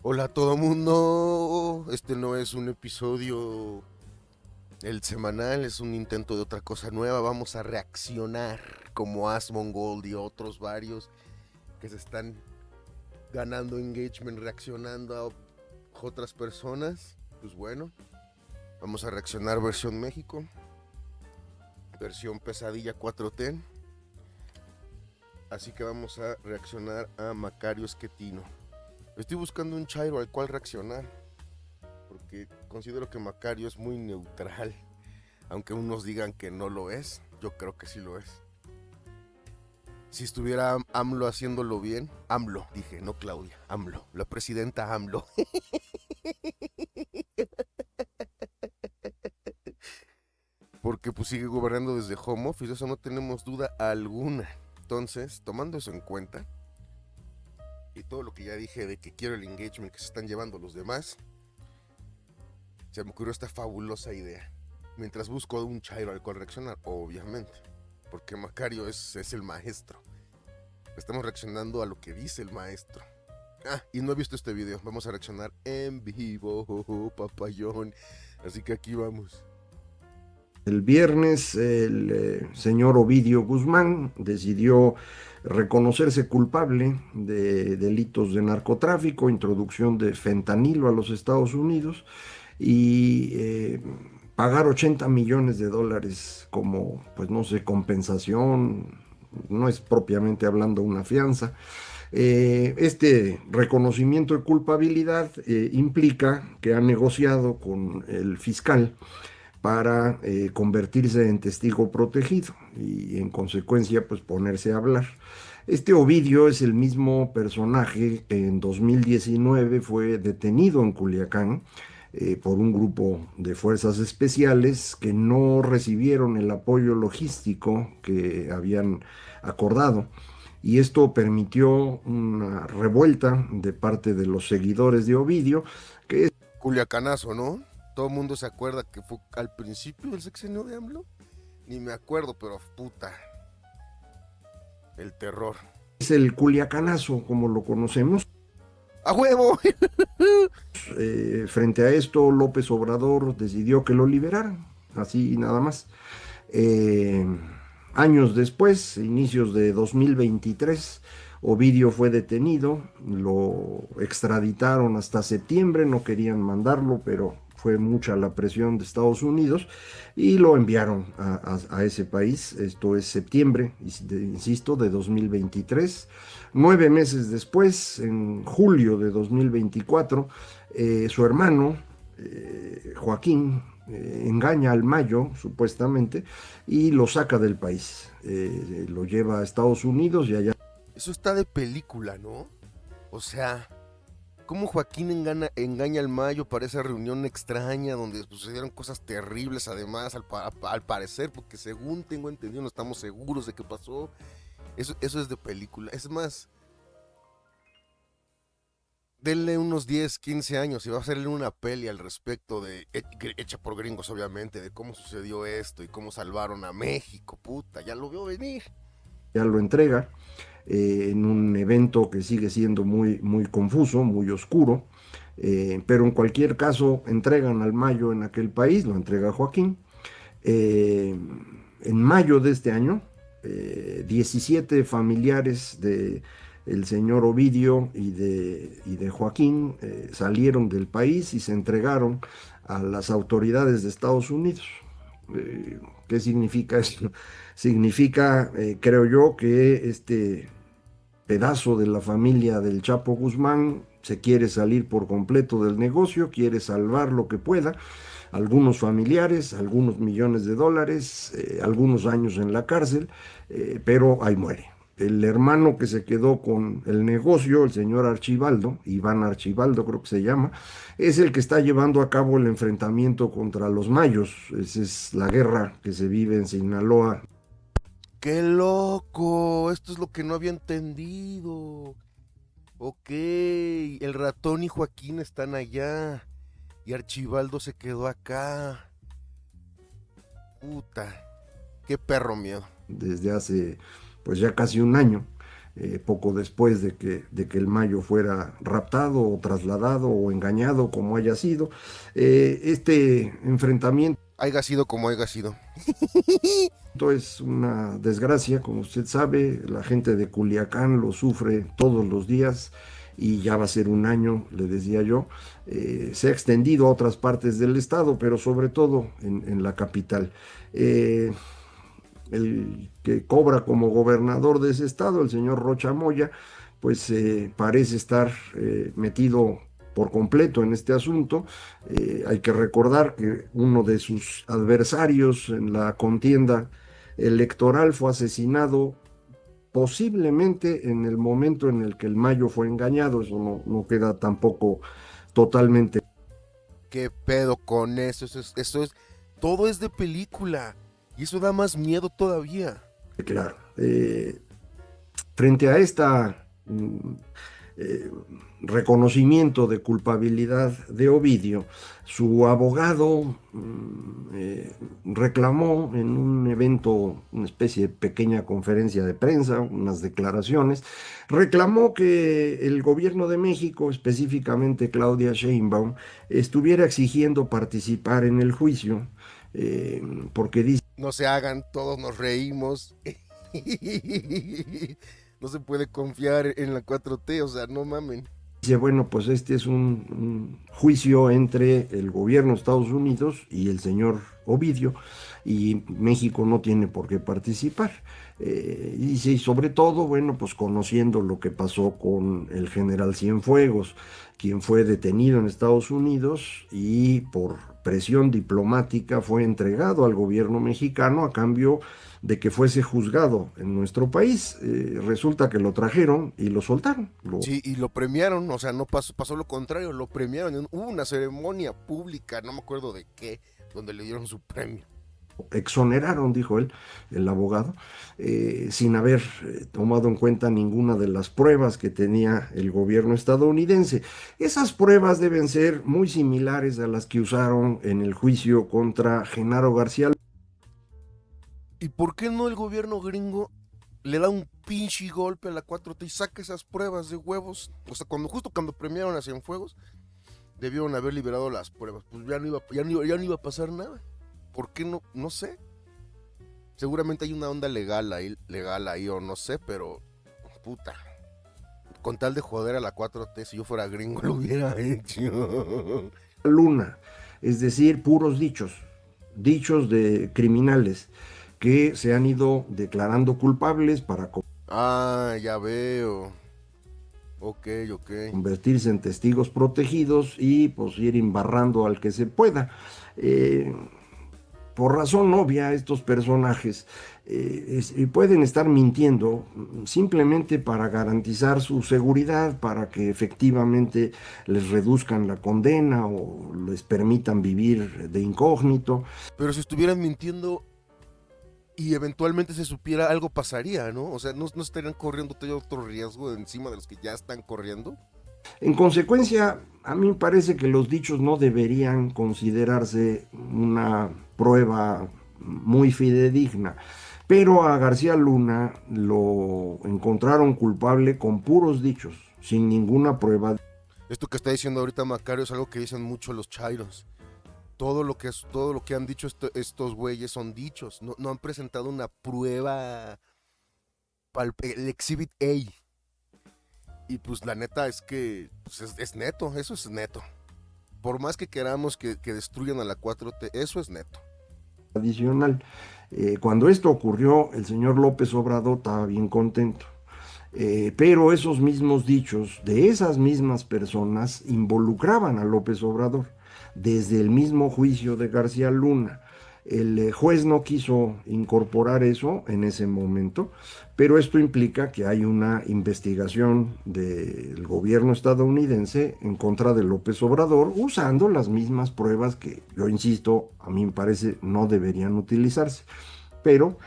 Hola a todo mundo, este no es un episodio el semanal, es un intento de otra cosa nueva. Vamos a reaccionar como Asmongold y otros varios que se están ganando engagement reaccionando a otras personas. Pues bueno, vamos a reaccionar versión México, versión Pesadilla 4T. Así que vamos a reaccionar a Macario Esquetino. Estoy buscando un chairo al cual reaccionar, porque considero que Macario es muy neutral. Aunque unos digan que no lo es, yo creo que sí lo es. Si estuviera AMLO haciéndolo bien, AMLO, dije, no Claudia, AMLO, la presidenta AMLO. Porque pues sigue gobernando desde home office, eso no tenemos duda alguna. Entonces, tomando eso en cuenta, y todo lo que ya dije de que quiero el engagement que se están llevando los demás, se me ocurrió esta fabulosa idea. Mientras busco un chairo al cual reaccionar, obviamente, porque Macario es el maestro. Estamos reaccionando a lo que dice el maestro. Ah, y no he visto este video. Vamos a reaccionar en vivo, papayón. Así que aquí vamos. El viernes, el señor Ovidio Guzmán decidió reconocerse culpable de delitos de narcotráfico, introducción de fentanilo a los Estados Unidos y pagar 80 millones de dólares como, pues no sé, compensación. No es propiamente hablando una fianza. Este reconocimiento de culpabilidad implica que ha negociado con el fiscal para convertirse en testigo protegido y en consecuencia pues ponerse a hablar. Este Ovidio es el mismo personaje que en 2019 fue detenido en Culiacán por un grupo de fuerzas especiales que no recibieron el apoyo logístico que habían acordado. Y esto permitió una revuelta de parte de los seguidores de Ovidio, que Culiacanazo, ¿no? Todo el mundo se acuerda que fue al principio del sexenio de AMLO. Ni me acuerdo, pero puta. El terror. es el Culiacanazo, como lo conocemos. ¡A huevo! Frente a esto, López Obrador decidió que lo liberaran, así nada más. Eh, Años después, inicios de 2023, Ovidio fue detenido, lo extraditaron hasta septiembre, no querían mandarlo, pero fue mucha la presión de Estados Unidos y lo enviaron a ese país. Esto es septiembre, insisto, de 2023. 9 meses después, en julio de 2024, su hermano, Joaquín, engaña al Mayo, supuestamente, y lo saca del país. Lo lleva a Estados Unidos y allá Eso está de película, ¿no? O sea, cómo Joaquín engaña al Mayo para esa reunión extraña donde sucedieron cosas terribles además al parecer, porque según tengo entendido no estamos seguros de qué pasó. Eso es de película. Es más, denle unos 10, 15 años y va a hacerle una peli al respecto hecha por gringos obviamente, de cómo sucedió esto y cómo salvaron a México, puta, ya lo veo venir. lo entrega en un evento que sigue siendo muy, muy confuso, muy oscuro. Pero en cualquier caso, entregan al Mayo en aquel país, lo entrega Joaquín. Eh, en mayo de este año, 17 familiares de el señor Ovidio y de Joaquín salieron del país y se entregaron a las autoridades de Estados Unidos. ¿Qué significa esto? Significa, creo yo, que este pedazo de la familia del Chapo Guzmán se quiere salir por completo del negocio, quiere salvar lo que pueda, algunos familiares, algunos millones de dólares, algunos años en la cárcel, pero ahí muere. El hermano que se quedó con el negocio, el señor Archibaldo, Iván Archibaldo creo que se llama, es el que está llevando a cabo el enfrentamiento contra los mayos. Esa es la guerra que se vive en Sinaloa. ¡Qué loco! Esto es lo que no había entendido. Ok, el ratón y Joaquín están allá y Archibaldo se quedó acá. Puta, qué perro miedo. Desde hace pues ya casi un año. poco después de que el Mayo fuera raptado o trasladado o engañado, como haya sido. Este enfrentamiento Haiga sido como haiga sido. es una desgracia, como usted sabe, la gente de Culiacán lo sufre todos los días y ya va a ser un año, le decía yo. Se ha extendido a otras partes del estado, pero sobre todo en la capital. Eh, el que cobra como gobernador de ese estado, el señor Rocha Moya, pues parece estar metido por completo en este asunto. Hay que recordar que uno de sus adversarios en la contienda electoral fue asesinado posiblemente en el momento en el que el Mayo fue engañado. Eso no queda tampoco totalmente ¿Qué pedo con eso? Todo es de película. Y eso da más miedo todavía. claro. Frente a esta eh, reconocimiento de culpabilidad de Ovidio, su abogado reclamó en un evento, una especie de pequeña conferencia de prensa, unas declaraciones, reclamó que el gobierno de México, específicamente Claudia Sheinbaum, estuviera exigiendo participar en el juicio, porque dice No se hagan, todos nos reímos. No se puede confiar en la 4T, o sea, no mamen. Dice, bueno, pues este es un juicio entre el gobierno de Estados Unidos y el señor Ovidio, y México no tiene por qué participar. Dice, y sobre todo, bueno, pues conociendo lo que pasó con el general Cienfuegos, quien fue detenido en Estados Unidos y por presión diplomática fue entregado al gobierno mexicano a cambio de que fuese juzgado en nuestro país. Resulta que lo trajeron y lo soltaron. Sí, y lo premiaron, o sea, no pasó lo contrario, lo premiaron. Hubo una ceremonia pública, no me acuerdo de qué, donde le dieron su premio. Exoneraron, dijo él, el abogado, sin haber tomado en cuenta ninguna de las pruebas que tenía el gobierno estadounidense. Esas pruebas deben ser muy similares a las que usaron en el juicio contra Genaro García. ¿Y por qué no el gobierno gringo le da un pinche golpe a la 4T y saca esas pruebas de huevos? O sea, justo cuando premiaron a Cienfuegos, debieron haber liberado las pruebas. Pues ya no iba a pasar nada. ¿Por qué no? No sé. Seguramente hay una onda legal ahí o no sé, pero puta. Con tal de joder a la 4T, si yo fuera gringo lo hubiera hecho. Luna, es decir, puros dichos, dichos de criminales que se han ido declarando culpables para Ah, ya veo. Ok, ok. convertirse en testigos protegidos y pues ir embarrando al que se pueda. Eh, por razón obvia, estos personajes pueden estar mintiendo simplemente para garantizar su seguridad, para que efectivamente les reduzcan la condena o les permitan vivir de incógnito. Pero si estuvieran mintiendo y eventualmente se supiera, algo pasaría, ¿no? O sea, no estarían corriendo todo otro riesgo encima de los que ya están corriendo. En consecuencia, a mí me parece que los dichos no deberían considerarse una prueba muy fidedigna, pero a García Luna lo encontraron culpable con puros dichos, sin ninguna prueba. Esto que está diciendo ahorita Macario es algo que dicen mucho los chairos. Todo lo que han dicho estos güeyes son dichos. No han presentado una prueba para el Exhibit A. Y pues la neta es que pues es neto, eso es neto. Por más que queramos que destruyan a la 4T, eso es neto. Adicional. Cuando esto ocurrió, el señor López Obrador estaba bien contento. Pero esos mismos dichos de esas mismas personas involucraban a López Obrador desde el mismo juicio de García Luna. El juez no quiso incorporar eso en ese momento, pero esto implica que hay una investigación del gobierno estadounidense en contra de López Obrador usando las mismas pruebas que, yo insisto, a mí me parece no deberían utilizarse. Pero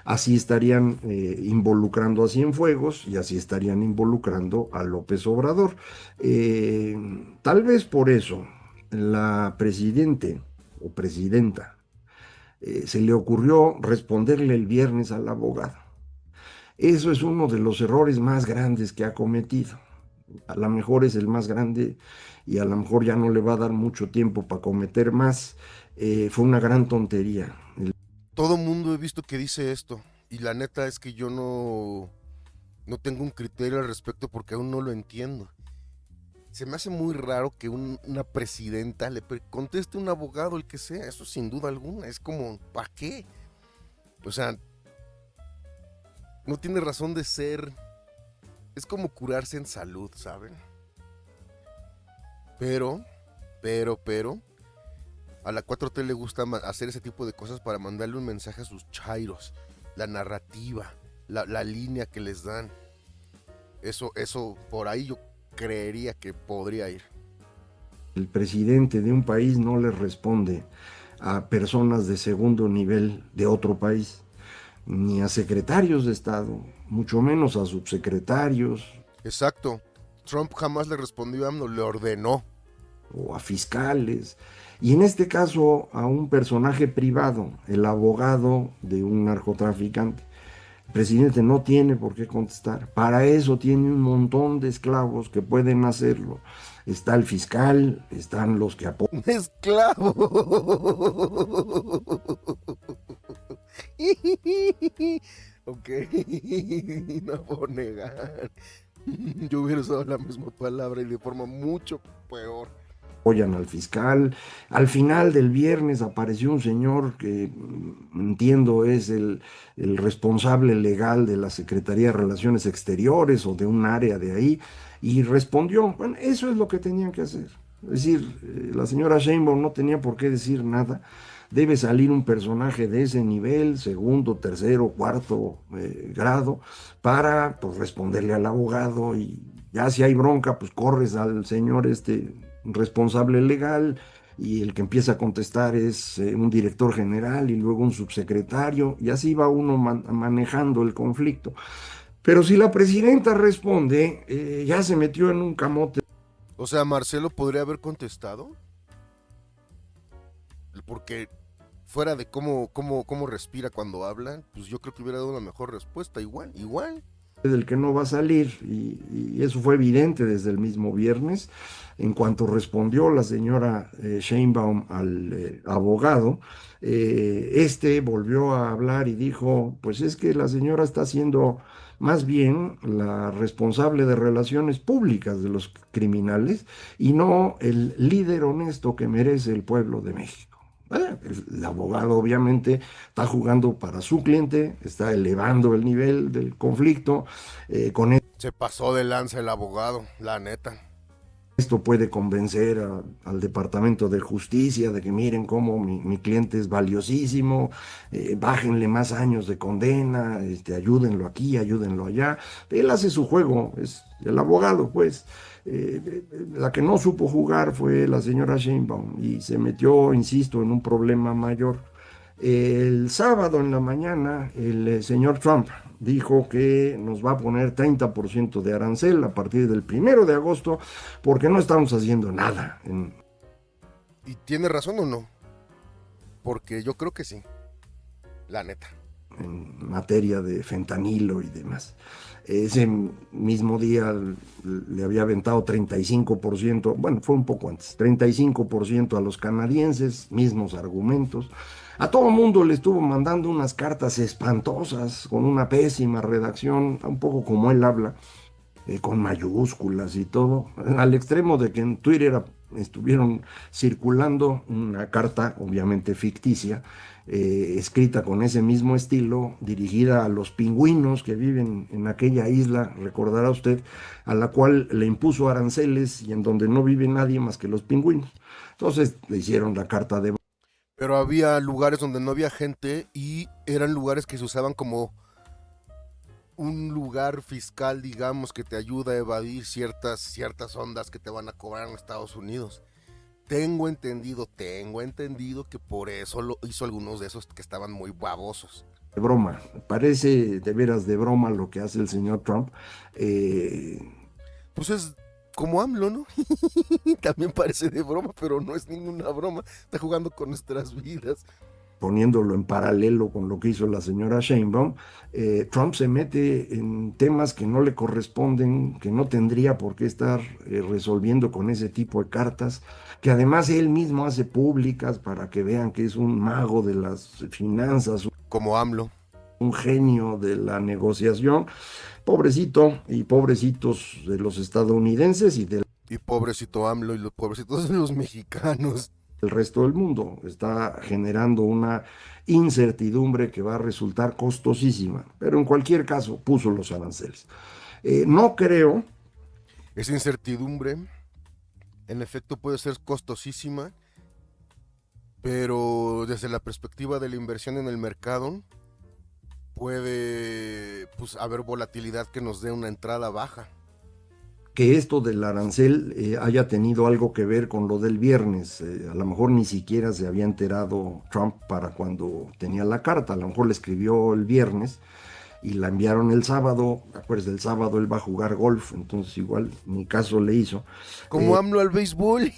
así estarían involucrando a Cienfuegos y así estarían involucrando a López Obrador. Tal vez por eso la presidente o presidenta se le ocurrió responderle el viernes al abogado. Eso es uno de los errores más grandes que ha cometido. A lo mejor es el más grande y a lo mejor ya no le va a dar mucho tiempo para cometer más. Fue una gran tontería. Todo mundo he visto que dice esto. Y la neta es que yo no tengo un criterio al respecto porque aún no lo entiendo. Se me hace muy raro que una presidenta conteste a un abogado, el que sea. Eso sin duda alguna. Es como, ¿para qué? O sea, no tiene razón de ser. Es como curarse en salud, ¿saben? Pero, pero, a la 4T le gusta hacer ese tipo de cosas para mandarle un mensaje a sus chairos. La narrativa, la línea que les dan. Eso, por ahí yo creería que podría ir. El presidente de un país no le responde a personas de segundo nivel de otro país, ni a secretarios de Estado, mucho menos a subsecretarios Exacto. Trump jamás le respondió a AMLO, le ordenó. o a fiscales, y en este caso a un personaje privado, el abogado de un narcotraficante. El presidente no tiene por qué contestar. Para eso tiene un montón de esclavos que pueden hacerlo. Está el fiscal, están los que apoyan. Esclavo. Ok, no puedo negar. Yo hubiera usado la misma palabra y de forma mucho peor. Apoyan al fiscal. Al final del viernes apareció un señor que entiendo es el responsable legal de la Secretaría de Relaciones Exteriores o de un área de ahí, y respondió. Bueno, eso es lo que tenían que hacer. Es decir, la señora Sheinbaum no tenía por qué decir nada. Debe salir un personaje de ese nivel, segundo, tercero, cuarto grado, para pues, responderle al abogado, y ya si hay bronca, pues corres al señor responsable legal, y el que empieza a contestar es un director general y luego un subsecretario, y así va uno manejando el conflicto. Pero si la presidenta responde, ya se metió en un camote. O sea, Marcelo podría haber contestado. Porque fuera de cómo respira cuando habla, pues yo creo que hubiera dado una mejor respuesta. Igual. Del que no va a salir, y eso fue evidente desde el mismo viernes. En cuanto respondió la señora Sheinbaum al abogado, este volvió a hablar y dijo, pues es que la señora está siendo más bien la responsable de relaciones públicas de los criminales y no el líder honesto que merece el pueblo de México. El abogado obviamente está jugando para su cliente, está elevando el nivel del conflicto. Con Se pasó de lanza el abogado, la neta. esto puede convencer al Departamento de Justicia de que miren cómo mi cliente es valiosísimo, bájenle más años de condena, ayúdenlo aquí, ayúdenlo allá. Él hace su juego, es el abogado, pues. La que no supo jugar fue la señora Sheinbaum y se metió, insisto, en un problema mayor. El sábado en la mañana, el señor Trump dijo que nos va a poner 30% de arancel a partir del 1 de agosto porque no estamos haciendo nada ¿Y tiene razón o no? Porque yo creo que sí, la neta. en materia de fentanilo y demás. Ese mismo día le había aventado 35%, bueno, fue un poco antes, 35% a los canadienses, mismos argumentos. A todo mundo le estuvo mandando unas cartas espantosas, con una pésima redacción, un poco como él habla, con mayúsculas y todo, al extremo de que en Twitter estuvieron circulando una carta, obviamente ficticia, escrita con ese mismo estilo, dirigida a los pingüinos que viven en aquella isla, recordará usted, a la cual le impuso aranceles y en donde no vive nadie más que los pingüinos. Entonces le hicieron la carta de... Pero había lugares donde no había gente y eran lugares que se usaban como un lugar fiscal, digamos, que te ayuda a evadir ciertas ondas que te van a cobrar en Estados Unidos. Tengo entendido que por eso lo hizo algunos de esos que estaban muy babosos. de broma. Parece de veras de broma lo que hace el señor Trump. Eh, Pues es como AMLO, ¿no? También parece de broma, pero no es ninguna broma. Está jugando con nuestras vidas. poniéndolo en paralelo con lo que hizo la señora Sheinbaum, Trump se mete en temas que no le corresponden, que no tendría por qué estar resolviendo con ese tipo de cartas, que además él mismo hace públicas para que vean que es un mago de las finanzas, Como AMLO. un genio de la negociación. Pobrecito y pobrecitos de los estadounidenses y del Y pobrecito AMLO y los pobrecitos de los mexicanos. resto del mundo. Está generando una incertidumbre que va a resultar costosísima, pero en cualquier caso puso los aranceles. No creo, Esa incertidumbre, en efecto, puede ser costosísima, pero desde la perspectiva de la inversión en el mercado, puede pues, haber volatilidad que nos dé una entrada baja. que esto del arancel haya tenido algo que ver con lo del viernes. A lo mejor ni siquiera se había enterado Trump para cuando tenía la carta. A lo mejor le escribió el viernes y la enviaron el sábado. Pues el sábado él va a jugar golf, entonces igual ni caso le hizo. Como AMLO al béisbol.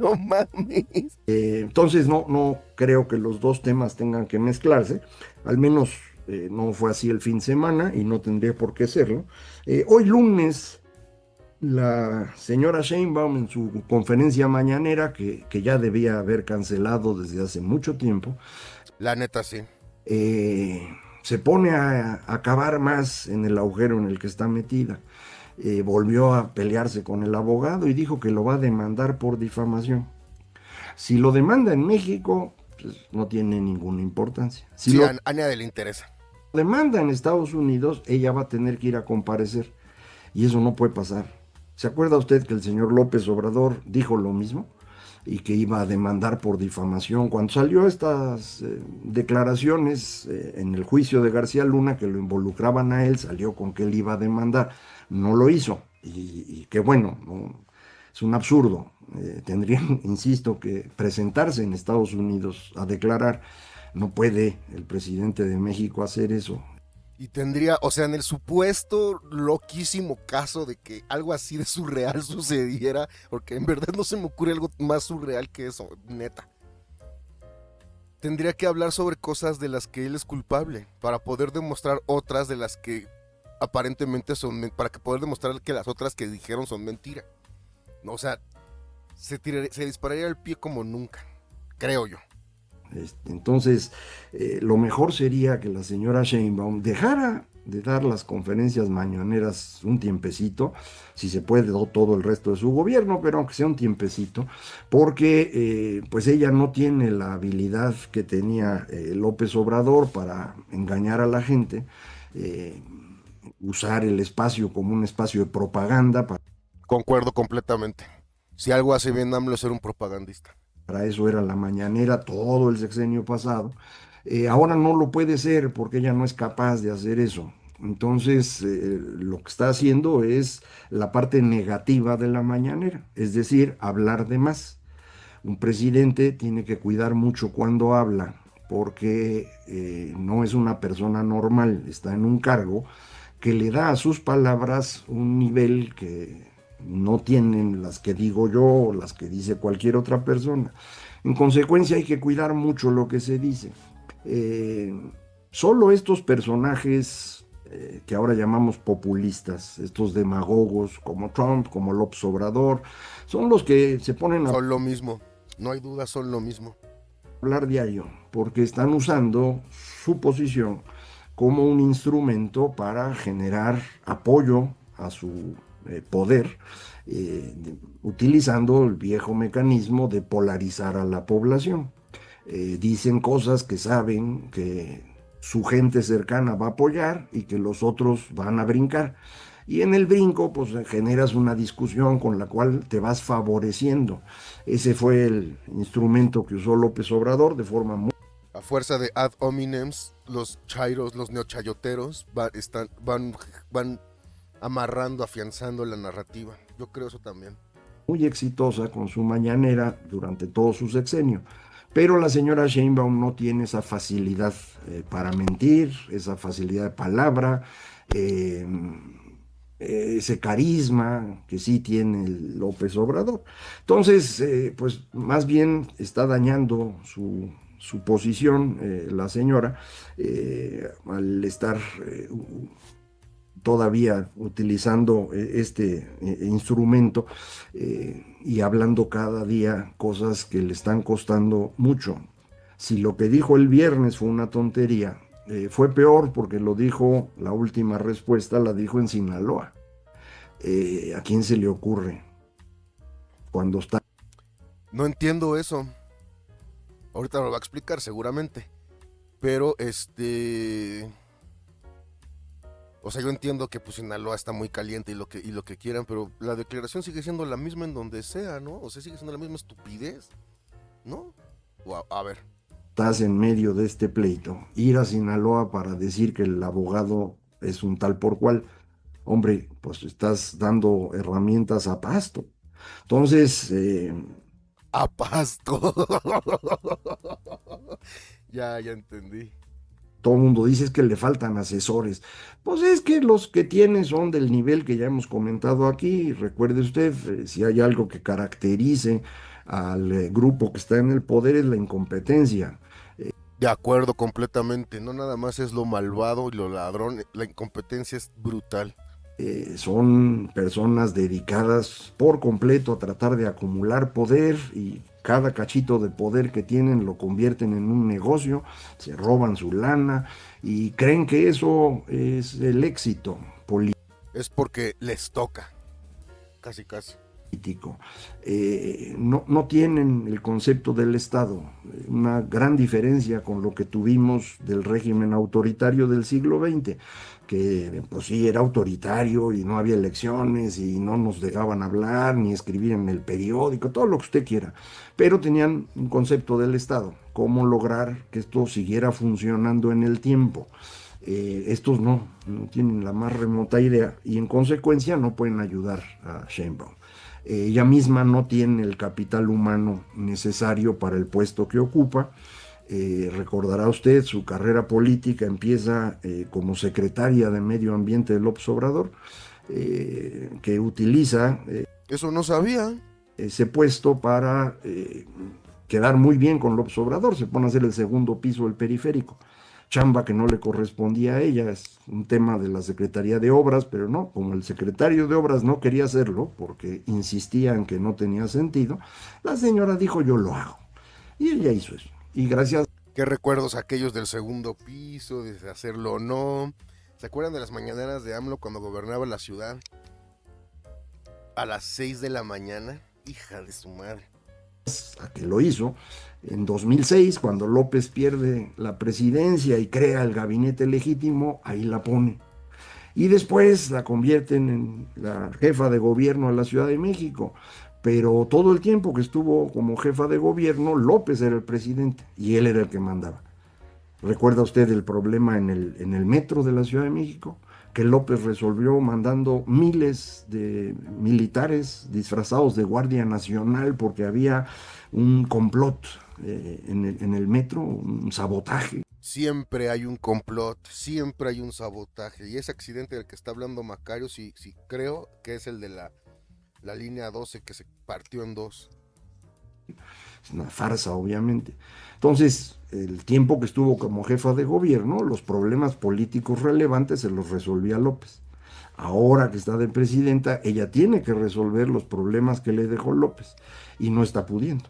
No mames. Entonces no creo que los dos temas tengan que mezclarse, al menos no fue así el fin de semana y no tendría por qué serlo. Hoy lunes, la señora Sheinbaum en su conferencia mañanera, que ya debía haber cancelado desde hace mucho tiempo, La neta, sí. eh, se pone a cavar más en el agujero en el que está metida. Volvió a pelearse con el abogado y dijo que lo va a demandar por difamación. Si lo demanda en México, pues no tiene ninguna importancia. Si Sí, lo a nadie le interesa. demanda en Estados Unidos, ella va a tener que ir a comparecer y eso no puede pasar. ¿Se acuerda usted que el señor López Obrador dijo lo mismo y que iba a demandar por difamación? Cuando salió estas declaraciones en el juicio de García Luna que lo involucraban a él, salió con que él iba a demandar. No lo hizo y qué bueno, no, es un absurdo. Tendrían, insisto, que presentarse en Estados Unidos a declarar. No puede el presidente de México hacer eso. Y tendría, o sea, en el supuesto loquísimo caso de que algo así de surreal sucediera, porque en verdad no se me ocurre algo más surreal que eso, neta. Tendría que hablar sobre cosas de las que él es culpable, para poder demostrar otras de las que aparentemente son, para que poder demostrar que las otras que dijeron son mentira. No, o sea, se dispararía el pie como nunca, creo yo. Entonces, lo mejor sería que la señora Sheinbaum dejara de dar las conferencias mañaneras un tiempecito, si se puede todo el resto de su gobierno, pero aunque sea un tiempecito, porque pues ella no tiene la habilidad que tenía López Obrador para engañar a la gente, eh, usar el espacio como un espacio de propaganda. Concuerdo completamente. Si algo hace bien AMLO es ser un propagandista. Para eso era la mañanera todo el sexenio pasado. Ahora no lo puede ser porque ella no es capaz de hacer eso. Entonces, lo que está haciendo es la parte negativa de la mañanera, es decir, hablar de más. Un presidente tiene que cuidar mucho cuando habla porque no es una persona normal, está en un cargo que le da a sus palabras un nivel que no tienen las que digo yo o las que dice cualquier otra persona. En consecuencia hay que cuidar mucho lo que se dice. Eh, Solo estos personajes que ahora llamamos populistas, estos demagogos como Trump, como López Obrador, son los que se ponen a Son lo mismo, no hay duda, son lo mismo. hablar diario, porque están usando su posición como un instrumento para generar apoyo a su poder, utilizando el viejo mecanismo de polarizar a la población. Dicen cosas que saben que su gente cercana va a apoyar y que los otros van a brincar. Y en el brinco, pues generas una discusión con la cual te vas favoreciendo. Ese fue el instrumento que usó López Obrador de forma muy... A fuerza de ad hominems, los chairos, los neochayoteros van amarrando, afianzando la narrativa. Yo creo eso también. muy exitosa con su mañanera durante todo su sexenio. Pero la señora Sheinbaum no tiene esa facilidad para mentir, esa facilidad de palabra, eh, ese carisma que sí tiene el López Obrador. Entonces, pues más bien está dañando su posición, la señora, al estar todavía utilizando este instrumento y hablando cada día cosas que le están costando mucho. Si lo que dijo el viernes fue una tontería, fue peor porque lo dijo, la última respuesta la dijo en Sinaloa. ¿A quién se le ocurre cuando está? No entiendo eso. Ahorita me lo va a explicar seguramente. Pero o sea, yo entiendo que pues Sinaloa está muy caliente y lo que quieran, pero la declaración sigue siendo la misma en donde sea, ¿no? O sea, sigue siendo la misma estupidez, ¿no? O a ver. Estás en medio de este pleito, ir a Sinaloa para decir que el abogado es un tal por cual, hombre, pues estás dando herramientas a Pasto. Entonces, A pasto. Ya entendí. todo el mundo dice es que le faltan asesores. Pues es que los que tienen son del nivel que ya hemos comentado aquí. Recuerde usted, si hay algo que caracterice al grupo que está en el poder es la incompetencia. De acuerdo completamente. No nada más es lo malvado y lo ladrón. La incompetencia es brutal. Son personas dedicadas por completo a tratar de acumular poder y cada cachito de poder que tienen lo convierten en un negocio, se roban su lana y creen que eso es el éxito Es porque les toca. Casi, casi. político. No tienen el concepto del Estado, una gran diferencia con lo que tuvimos del régimen autoritario del siglo XX, que pues sí era autoritario y no había elecciones y no nos dejaban hablar ni escribir en el periódico, todo lo que usted quiera, pero tenían un concepto del Estado, cómo lograr que esto siguiera funcionando en el tiempo. Estos no tienen la más remota idea y en consecuencia no pueden ayudar a Sheinbaum. Ella misma no tiene el capital humano necesario para el puesto que ocupa. Recordará usted, su carrera política empieza como secretaria de Medio Ambiente de López Obrador, que utiliza Eso no sabía. ese puesto para quedar muy bien con López Obrador. Se pone a hacer el segundo piso del periférico. Chamba que no le correspondía a ella, es un tema de la Secretaría de Obras, pero no, como el secretario de Obras no quería hacerlo porque insistía en que no tenía sentido, la señora dijo yo lo hago. Y ella hizo eso. Y gracias. ¿Qué recuerdos aquellos del segundo piso, de hacerlo o no? ¿Se acuerdan de las mañaneras de AMLO cuando gobernaba la ciudad? A las 6 de la mañana. Hija de su madre. A que lo hizo, en 2006, cuando López pierde la presidencia y crea el gabinete legítimo, ahí la pone. Y después la convierten en la jefa de gobierno de la Ciudad de México. Pero todo el tiempo que estuvo como jefa de gobierno, López era el presidente y él era el que mandaba. ¿Recuerda usted el problema en el metro de la Ciudad de México? Que López resolvió mandando miles de militares disfrazados de Guardia Nacional porque había un complot en el metro, un sabotaje. Siempre hay un complot, siempre hay un sabotaje. Y ese accidente del que está hablando Macario, sí creo que es el de la línea 12 que se partió en dos. Es una farsa, obviamente. Entonces, el tiempo que estuvo como jefa de gobierno, los problemas políticos relevantes se los resolvía López. Ahora que está de presidenta, ella tiene que resolver los problemas que le dejó López y no está pudiendo.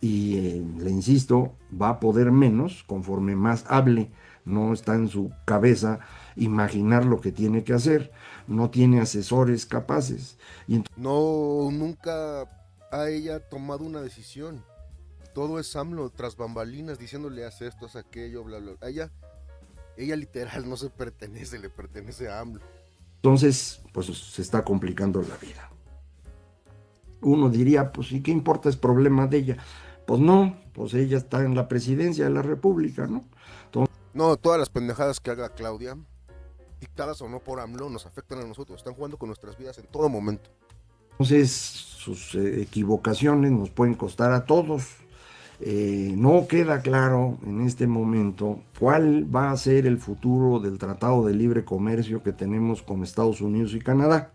Y le insisto, va a poder menos conforme más hable. No está en su cabeza imaginar lo que tiene que hacer. No tiene asesores capaces. Y No, nunca ha ella tomado una decisión. Todo es AMLO tras bambalinas diciéndole haz esto, haz aquello, bla, bla. Ella literal no se pertenece, le pertenece a AMLO. entonces, pues se está complicando la vida. Uno diría, pues, ¿y qué importa? Es problema de ella. Pues no, pues ella está en la presidencia de la República, ¿no? No, todas las pendejadas que haga Claudia, dictadas o no por AMLO, nos afectan a nosotros. Están jugando con nuestras vidas en todo momento. Entonces, sus equivocaciones nos pueden costar a todos. No queda claro en este momento cuál va a ser el futuro del Tratado de Libre Comercio que tenemos con Estados Unidos y Canadá.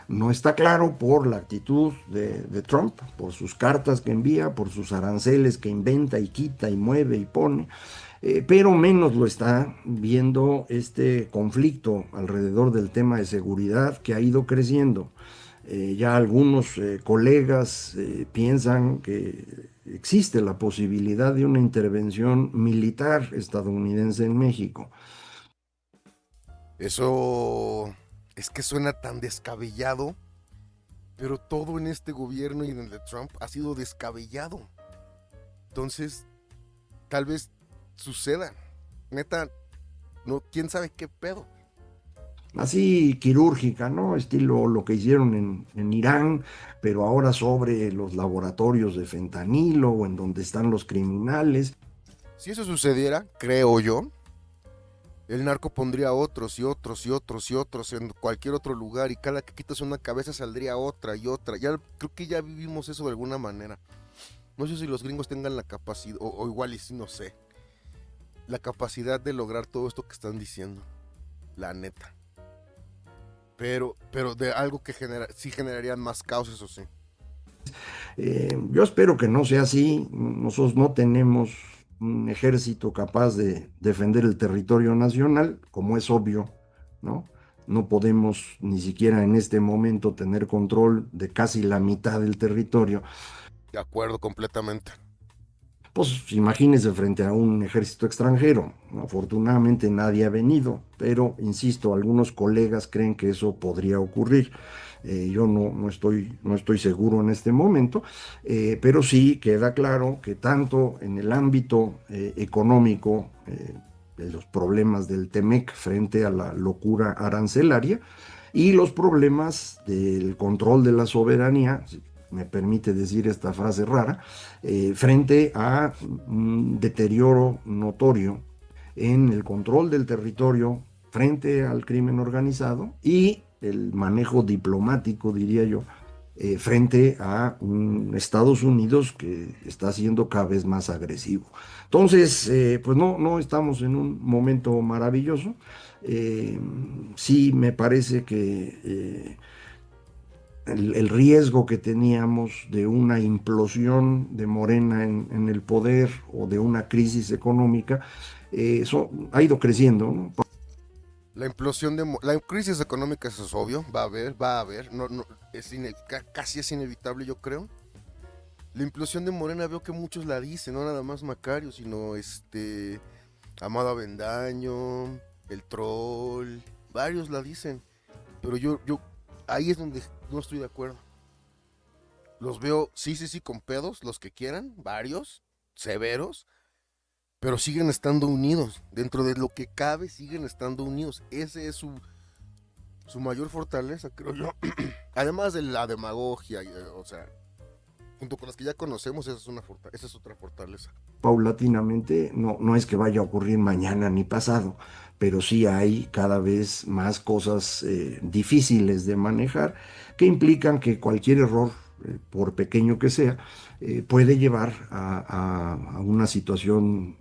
No está claro por la actitud de Trump, por sus cartas que envía, por sus aranceles que inventa y quita y mueve y pone, pero menos lo está viendo este conflicto alrededor del tema de seguridad que ha ido creciendo. Ya algunos colegas piensan que existe la posibilidad de una intervención militar estadounidense en México. Eso es que suena tan descabellado, pero todo en este gobierno y en el de Trump ha sido descabellado. Entonces, tal vez suceda. Neta, no, quién sabe qué pedo. Así quirúrgica, ¿no? Estilo lo que hicieron en Irán, pero ahora sobre los laboratorios de fentanilo o en donde están los criminales. Si eso sucediera, creo yo, el narco pondría otros y otros y otros y otros en cualquier otro lugar y cada que quitas una cabeza saldría otra y otra. Ya creo que ya vivimos eso de alguna manera. No sé si los gringos tengan la capacidad, o igual y si no sé, la capacidad de lograr todo esto que están diciendo. La neta. Pero de algo que sí generarían más caos, eso sí. Yo espero que no sea así. Nosotros no tenemos un ejército capaz de defender el territorio nacional, como es obvio, ¿no? No podemos ni siquiera en este momento tener control de casi la mitad del territorio. De acuerdo completamente. Pues imagínese frente a un ejército extranjero. Afortunadamente nadie ha venido, pero insisto, algunos colegas creen que eso podría ocurrir. Yo no estoy seguro en este momento, pero sí queda claro que tanto en el ámbito económico, de los problemas del TEMEC frente a la locura arancelaria y los problemas del control de la soberanía, me permite decir esta frase rara, frente a un deterioro notorio en el control del territorio frente al crimen organizado y el manejo diplomático, diría yo, frente a un Estados Unidos que está siendo cada vez más agresivo. Entonces, pues no estamos en un momento maravilloso. Eh, sí me parece que el riesgo que teníamos de una implosión de Morena en el poder o de una crisis económica, eso ha ido creciendo, ¿no? La implosión de la crisis económica, eso es obvio, va a haber, casi es inevitable, yo creo. La implosión de Morena veo que muchos la dicen, no nada más Macario, sino Amado Avendaño, el Troll, varios la dicen, pero yo ahí es donde no estoy de acuerdo. Los veo, sí, con pedos, los que quieran, varios, severos, pero siguen estando unidos. Dentro de lo que cabe, siguen estando unidos. Ese es su mayor fortaleza, creo yo. Además de la demagogia, o sea, junto con las que ya conocemos, esa es otra fortaleza. Paulatinamente, no es que vaya a ocurrir mañana ni pasado, pero sí hay cada vez más cosas difíciles de manejar que implican que cualquier error, por pequeño que sea, puede llevar a una situación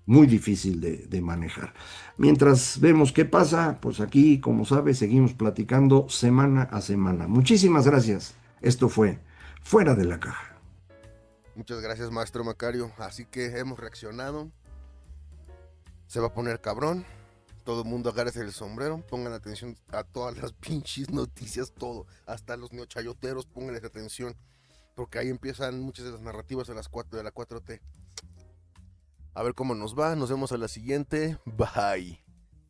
muy difícil de manejar. Mientras vemos qué pasa, pues aquí, como sabes, seguimos platicando semana a semana. Muchísimas gracias. Esto fue Fuera de la Caja. Muchas gracias, maestro Macario. Así que hemos reaccionado. Se va a poner cabrón. Todo el mundo agárrese el sombrero. Pongan atención a todas las pinches noticias, todo. Hasta los neochayoteros, pónganles atención. Porque ahí empiezan muchas de las narrativas de de la 4T. A ver cómo nos va. Nos vemos a la siguiente. Bye.